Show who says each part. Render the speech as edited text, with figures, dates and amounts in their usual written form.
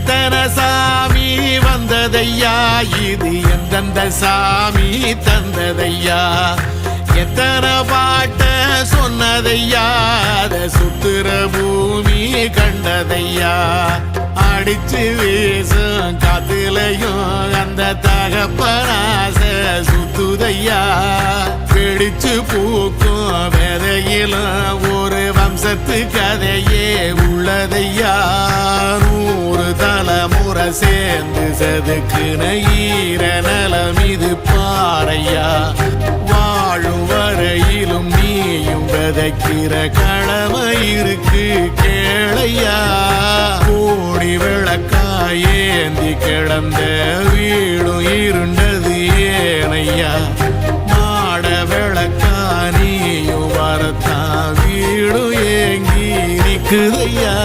Speaker 1: எத்தனை சாமி வந்ததையா, இது எந்தெந்த சாமி தந்ததையா, எத்தனை பாட்ட சொன்னதையா, அத சுத்துற பூமி கண்டதையா, அடிச்சு வீசும் காத்துலையும் அந்த தகப்பனாச சுத்துதையா, பிடிச்சு பூக்கும் விதையிலும் ஒரு வம்சத்து கதையே உள்ளதையா, 100 தலைமுறை சேர்ந்து செதுக்குன ஈர நலம் இது பாறையா, வாழும் வரையிலும் நீயும் விதைக்கிற கடமை இருக்கு கேளையா, கோடி விளக்காயேந்தி கிடந்த வீடும் இருண்டது ஏனையா, மாட விளக்கா நீயும் வரத்தான் வீடும் ஏங்கி நிக்குதையா.